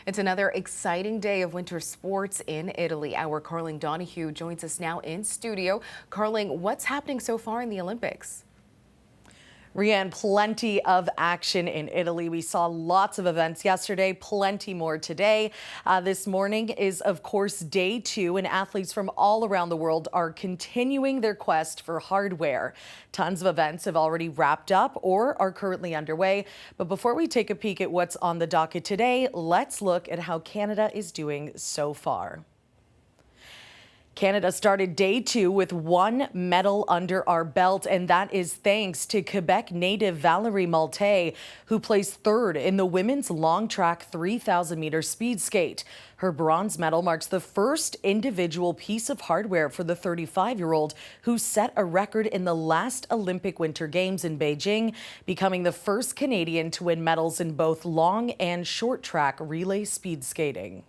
It's another exciting day of winter sports in Italy. Our Karling Donoghue joins us now in studio. Karling, what's happening so far in the Olympics? Rianne, plenty of action in Italy. We saw lots of events yesterday, plenty more today. This morning is, of course, day 2, and athletes from all around the world are continuing their quest for hardware. Tons of events have already wrapped up or are currently underway. But before we take a peek at what's on the docket today, let's look at how Canada is doing so far. Canada started day 2 with 1 medal under our belt, and that is thanks to Quebec native Valerie Malte, who placed 3rd in the women's long track 3,000-meter speed skate. Her bronze medal marks the first individual piece of hardware for the 35-year-old who set a record in the last Olympic Winter Games in Beijing, becoming the first Canadian to win medals in both long and short track relay speed skating.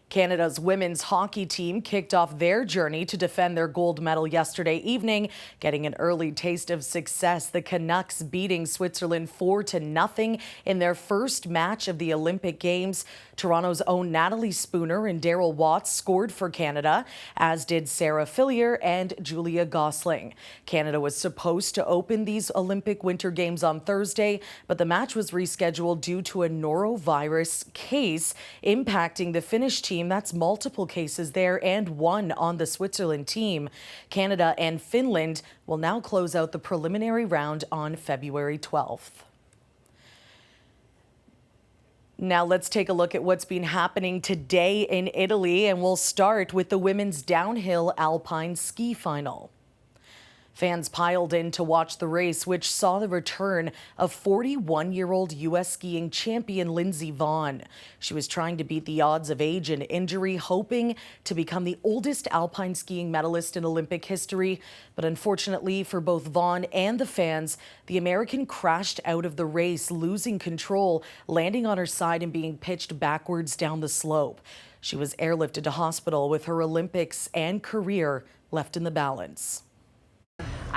Canada's women's hockey team kicked off their journey to defend their gold medal yesterday evening, getting an early taste of success. The Canucks beating Switzerland 4-0 in their first match of the Olympic Games. Toronto's own Natalie Spooner and Daryl Watts scored for Canada, as did Sarah Fillier and Julia Gosling. Canada was supposed to open these Olympic Winter Games on Thursday, but the match was rescheduled due to a norovirus case impacting the Finnish team. That's multiple cases there and 1 on the Switzerland team. Canada and Finland will now close out the preliminary round on February 12th. Now let's take a look at what's been happening today in Italy, and we'll start with the women's downhill alpine ski final. Fans piled in to watch the race, which saw the return of 41-year-old U.S. skiing champion Lindsey Vonn. She was trying to beat the odds of age and injury, hoping to become the oldest alpine skiing medalist in Olympic history. But unfortunately for both Vonn and the fans, the American crashed out of the race, losing control, landing on her side and being pitched backwards down the slope. She was airlifted to hospital with her Olympics and career left in the balance.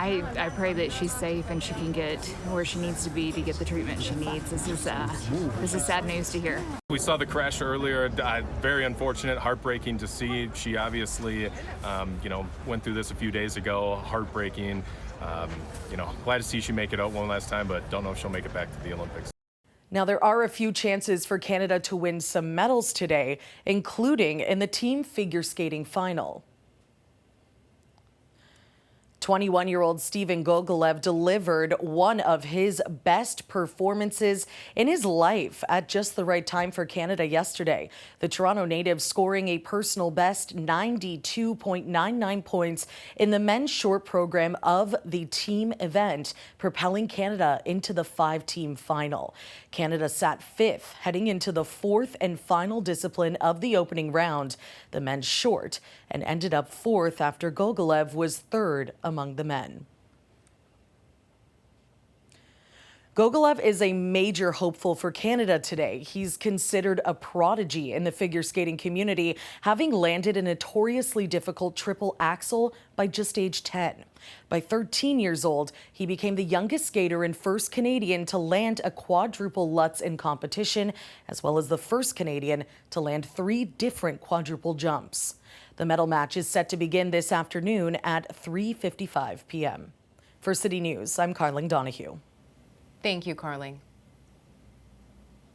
I pray that she's safe and she can get where she needs to be to get the treatment she needs. This is sad news to hear. We saw the crash earlier. Very unfortunate, heartbreaking to see. She obviously, went through this a few days ago. Heartbreaking. Glad to see she make it out one last time, but don't know if she'll make it back to the Olympics. Now, there are a few chances for Canada to win some medals today, including in the team figure skating final. 21-year-old Steven Gogolev delivered one of his best performances in his life at just the right time for Canada yesterday. The Toronto native scoring a personal best 92.99 points in the men's short program of the team event, propelling Canada into the 5-team final. Canada sat 5th heading into the 4th and final discipline of the opening round, the men's short, and ended up 4th after Gogolev was 3rd among the men. Gogolev is a major hopeful for Canada today. He's considered a prodigy in the figure skating community, having landed a notoriously difficult triple axel by just age 10. By 13 years old, he became the youngest skater and first Canadian to land a quadruple Lutz in competition, as well as the first Canadian to land 3 different quadruple jumps. The medal match is set to begin this afternoon at 3:55 p.m. For City News, I'm Karling Donoghue. Thank you, Karling.